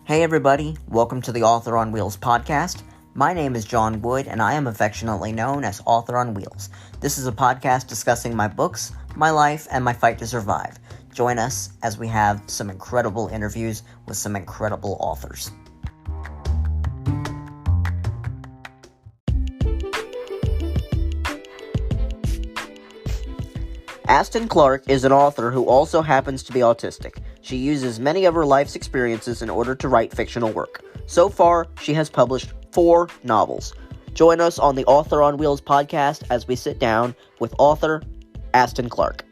Hey everybody, welcome to the Author on Wheels podcast. My name is John Wood and I am affectionately known as Author on Wheels. This is a podcast discussing my books, my life, and my fight to survive. Join us as we have some incredible interviews with some incredible authors. Asten Clark is an author who also happens to be autistic. She uses many of her life's experiences in order to write fictional work. So far, she has published 4 novels. Join us on the Author on Wheels podcast as we sit down with author Asten Clark.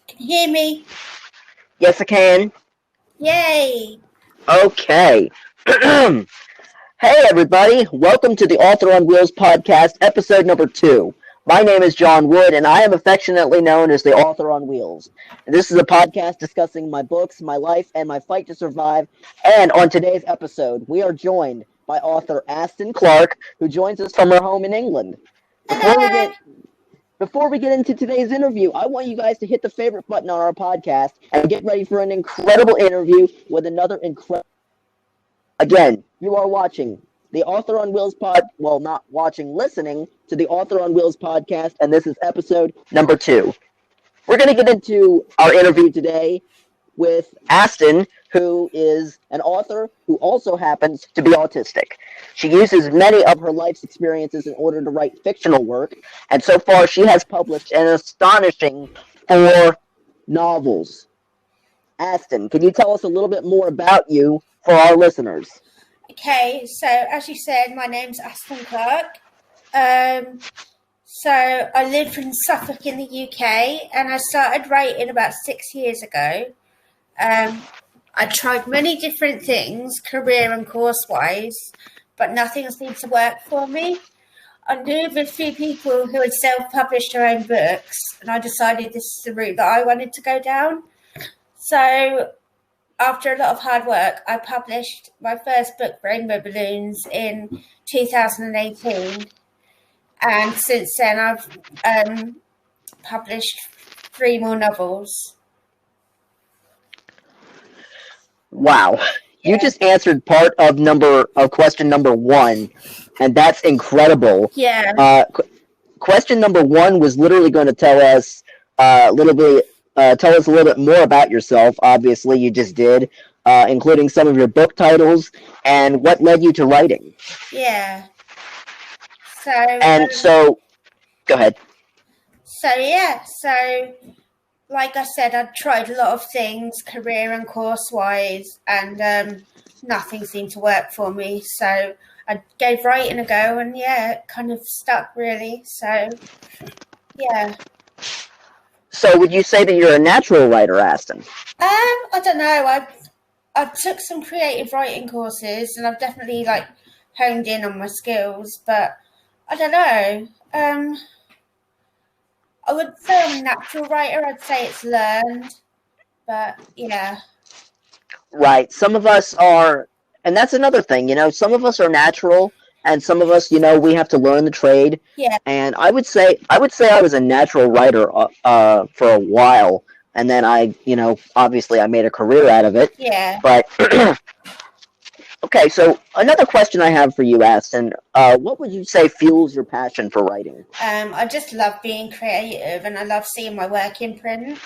Can you hear me? Yes, I can. Yay! Okay. Hey, everybody. Welcome to the Author on Wheels podcast, episode number 2. My name is John Wood, and I am affectionately known as the Author on Wheels. And this is a podcast discussing my books, my life, and my fight to survive. And on today's episode, we are joined by author Asten Clark, who joins us from her home in England. Before we get into today's interview, I want you guys to hit the favorite button on our podcast and get ready for an incredible interview with another incredible... Again, you are watching the Author on Wheels not watching, listening to the Author on Wheels podcast, and this is episode number 2. We're going to get into our interview today with Asten, who is an author who also happens to be autistic. She uses many of her life's experiences in order to write fictional work, and so far she has published an astonishing 4 novels. Asten, can you tell us a little bit more about you for our listeners? Okay, so as you said, my name's Asten Clark. So I live in Suffolk in the UK, and I started writing about 6 years ago. I tried many different things, career and course-wise, but nothing seemed to work for me. I knew of a few people who had self-published their own books, and I decided this is the route that I wanted to go down. So after a lot of hard work, I published my first book, Rainbow Balloons, in 2018. And since then, I've published 3 more novels. Wow. You just answered part of question number 1, and that's incredible. Yeah. Question number 1 was literally going to tell us a little bit more about yourself. Obviously, you just did, including some of your book titles and what led you to writing. Yeah. So, go ahead. So like I said, I tried a lot of things, career and course-wise, and nothing seemed to work for me. So I gave writing a go, and it kind of stuck, really. So, yeah. So would you say that you're a natural writer, Asten? I don't know. I took some creative writing courses, and I've definitely honed in on my skills. But I don't know. I would say I'm a natural writer. I'd say it's learned, but yeah. Right. Some of us are, and that's another thing. Some of us are natural, and some of us, we have to learn the trade. Yeah. And I would say I was a natural writer for a while, and then obviously I made a career out of it. Yeah. But okay, so another question I have for you, Asten, what would you say fuels your passion for writing? I just love being creative, and I love seeing my work in print.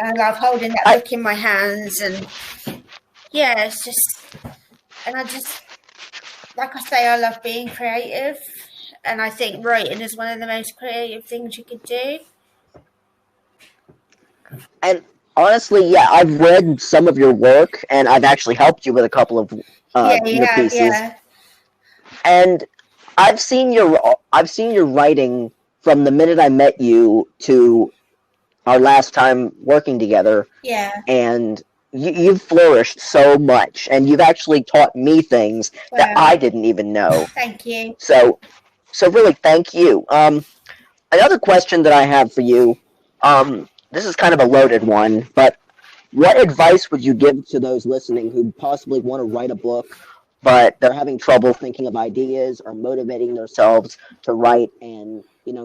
I love holding that book in my hands, and it's just, and I just, like I say, I love being creative, and I think writing is one of the most creative things you could do. And honestly, I've read some of your work, and I've actually helped you with a couple of your pieces. Yeah. And I've seen your writing from the minute I met you to our last time working together. Yeah. And you've flourished so much, and you've actually taught me things that I didn't even know. Thank you. So really, thank you. Another question that I have for you, this is kind of a loaded one, but what advice would you give to those listening who possibly want to write a book but they're having trouble thinking of ideas or motivating themselves to write and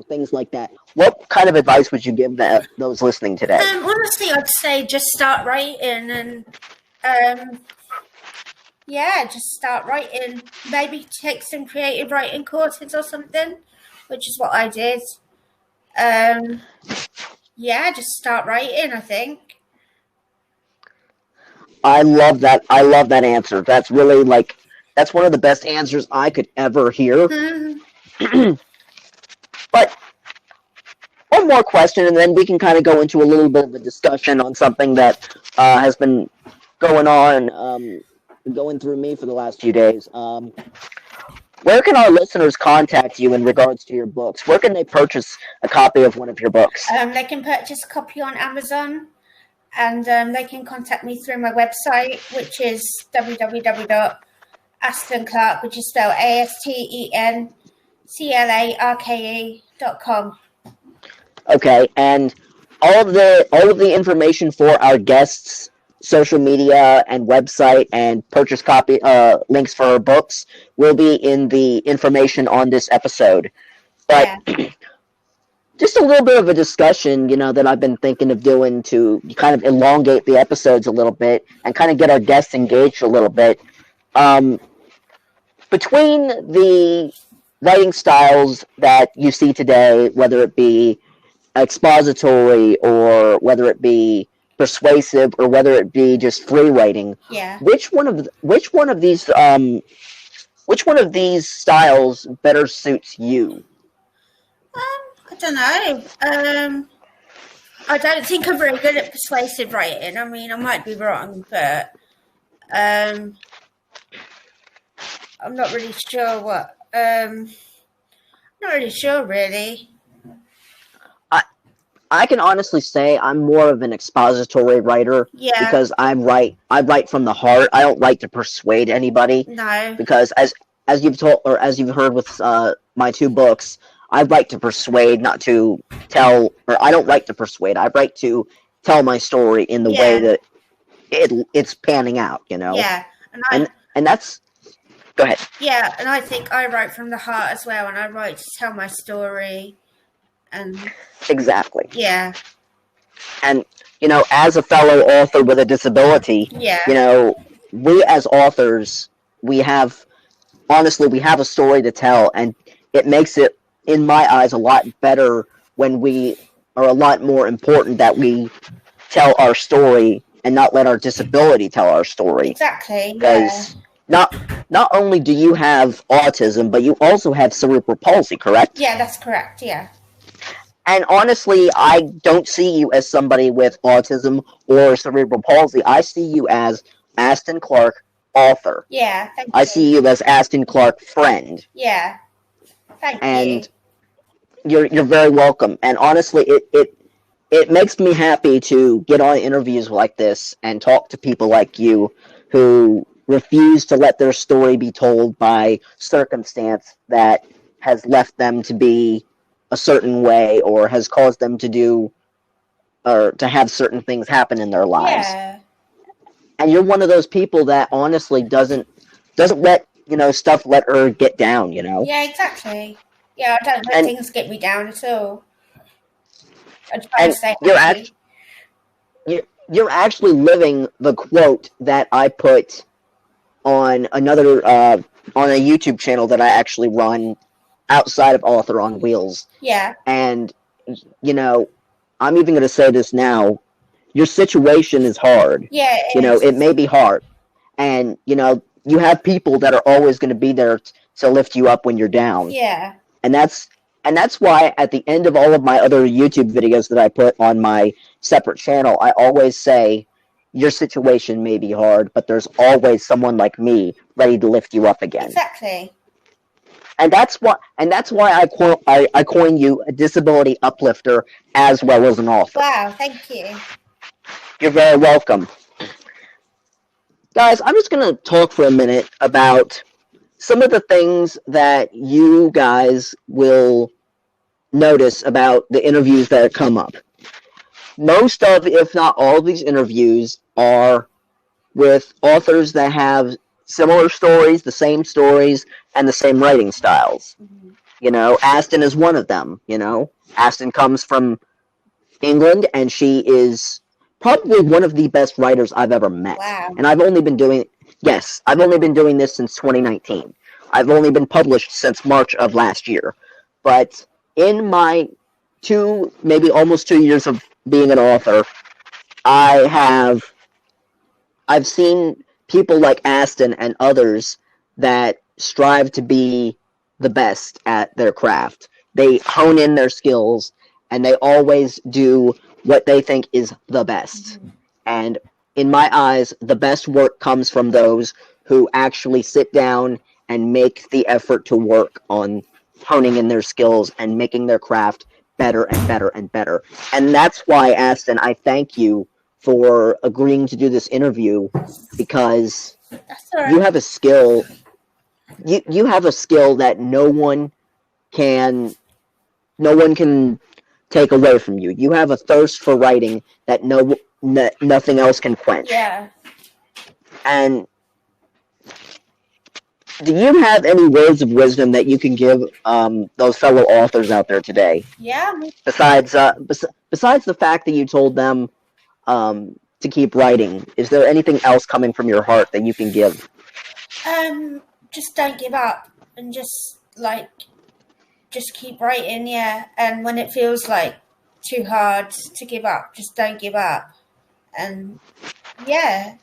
things like that. What kind of advice would you give those listening today? Honestly, I'd say just start writing and just start writing. Maybe take some creative writing courses or something, which is what I did. Just start writing, I think. I love that. I love that answer. That's really that's one of the best answers I could ever hear. But one more question, and then we can kind of go into a little bit of a discussion on something that has been going through me for the last few days. Where can our listeners contact you in regards to your books? Where can they purchase a copy of one of your books? They can purchase a copy on Amazon, and they can contact me through my website, which is www.astenclarke, which is spelled ASTENCLARKE.com. Okay, and all of the information for our guests' social media and website and purchase copy links for our books will be in the information on this episode. But just a little bit of a discussion, that I've been thinking of doing to kind of elongate the episodes a little bit and kind of get our guests engaged a little bit. Between the writing styles that you see today, whether it be expository or whether it be persuasive or whether it be just free writing, which one of these styles better suits you? I don't know. I don't think I'm very good at persuasive writing. I mean, I might be wrong, but I'm not really sure what. Not really sure, really. I can honestly say I'm more of an expository writer because I write from the heart. I don't like to persuade anybody. No. Because as you've heard with my two books, I write to persuade, not to tell. Or I don't write to persuade. I write to tell my story in the way that it's panning out. Yeah. And that's. Go ahead. Yeah, and I think I write from the heart as well, and I write to tell my story. And exactly. Yeah. And as a fellow author with a disability, we as authors, we have a story to tell, and it makes it, in my eyes, a lot better when we are a lot more important that we tell our story and not let our disability tell our story. Exactly. Because not only do you have autism, but you also have cerebral palsy, correct? Yeah, that's correct. Yeah. And honestly, I don't see you as somebody with autism or cerebral palsy. I see you as Asten Clarke, author. Yeah, thank you. I see you as Asten Clarke, friend. Yeah, thank you. And you're very welcome. And honestly, it makes me happy to get on interviews like this and talk to people like you who refuse to let their story be told by circumstance that has left them to be a certain way or has caused them to do or to have certain things happen in their lives. Yeah. And you're one of those people that honestly doesn't let stuff let her get down. Yeah, exactly. Yeah, I don't let things get me down at all. I try to stay happy. You're actually living the quote that I put on another on a YouTube channel that I actually run outside of Author on Wheels. Yeah. And I'm even going to say this now. Your situation is hard. Yeah, it may be hard. And you have people that are always going to be there to lift you up when you're down. Yeah. And that's why at the end of all of my other YouTube videos that I put on my separate channel, I always say, your situation may be hard, but there's always someone like me ready to lift you up again. Exactly. And that's why I coin you a disability uplifter as well as an author. Wow, thank you. You're very welcome. Guys, I'm just going to talk for a minute about some of the things that you guys will notice about the interviews that come up. Most of, if not all of these interviews are with authors that have similar stories, the same stories, and the same writing styles. Asten is one of them. Asten comes from England, and she is probably one of the best writers I've ever met. Wow. And I've only been doing this since 2019. I've only been published since March of last year. But in my maybe almost 2 years of being an author, I've seen people like Asten and others that strive to be the best at their craft. They hone in their skills, and they always do what they think is the best. And in my eyes, the best work comes from those who actually sit down and make the effort to work on honing in their skills and making their craft better and better and better. And that's why, Asten, I thank you for agreeing to do this interview, because you have a skill. You have a skill that no one can take away from you. You have a thirst for writing that nothing else can quench. Yeah. And do you have any words of wisdom that you can give those fellow authors out there today? Yeah. Besides the fact that you told them to keep writing, is there anything else coming from your heart that you can give? Just don't give up, and just keep writing, yeah. And when it feels like too hard to give up, just don't give up. And yeah,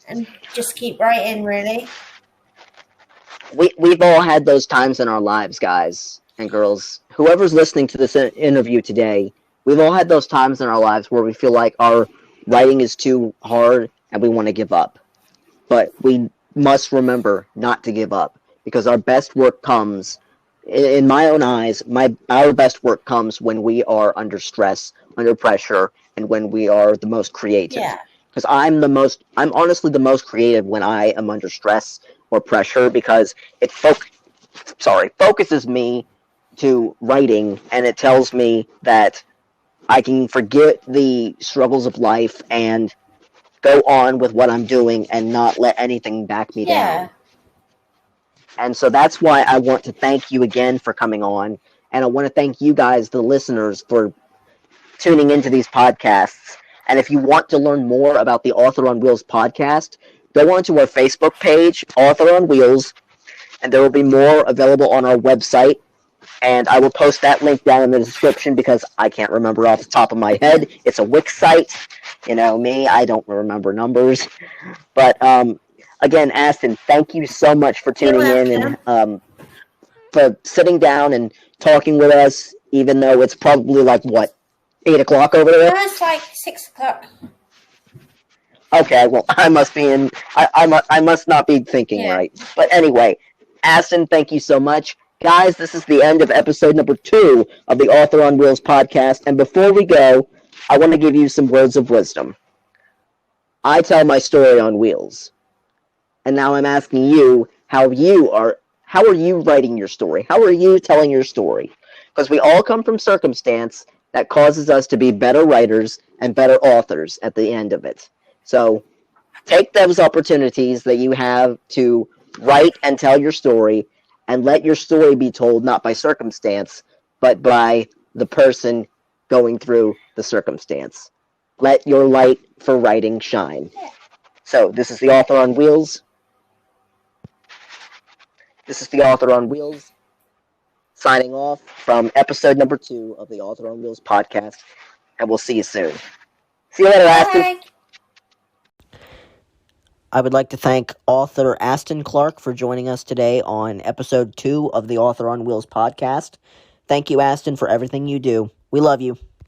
and just keep writing, really. We've all had those times in our lives, guys and girls. Whoever's listening to this interview today, we've all had those times in our lives where we feel like our writing is too hard and we want to give up. But we must remember not to give up, because our best work comes, in my own eyes, our best work comes when we are under stress, under pressure, and when we are the most creative. Yeah. Because I'm honestly the most creative when I am under stress or pressure, because it focuses me to writing, and it tells me that I can forget the struggles of life and go on with what I'm doing and not let anything back me down. And so that's why I want to thank you again for coming on, and I want to thank you guys, the listeners, for tuning into these podcasts. And if you want to learn more about the Author on Wheels podcast, go onto our Facebook page, Author on Wheels, and there will be more available on our website. And I will post that link down in the description, because I can't remember off the top of my head. It's a Wix site. You know me, I don't remember numbers. But again, Asten, thank you so much for tuning in and for sitting down and talking with us, even though it's probably 8 o'clock over there? No, it's 6 o'clock. Okay, well, I must be I must not be thinking right. But anyway, Asten, thank you so much. Guys, this is the end of episode number 2 of the Author on Wheels podcast. And before we go, I want to give you some words of wisdom. I tell my story on wheels. And now I'm asking you, how are you writing your story? How are you telling your story? Because we all come from circumstance that causes us to be better writers and better authors at the end of it. So take those opportunities that you have to write and tell your story, and let your story be told not by circumstance, but by the person going through the circumstance. Let your light for writing shine. So this is the Author on Wheels. This is the Author on Wheels, signing off from episode number 2 of the Author on Wheels podcast, and we'll see you soon. See you later, Asten. I would like to thank author Asten Clark for joining us today on episode 2 of the Author on Wheels podcast. Thank you, Asten, for everything you do. We love you.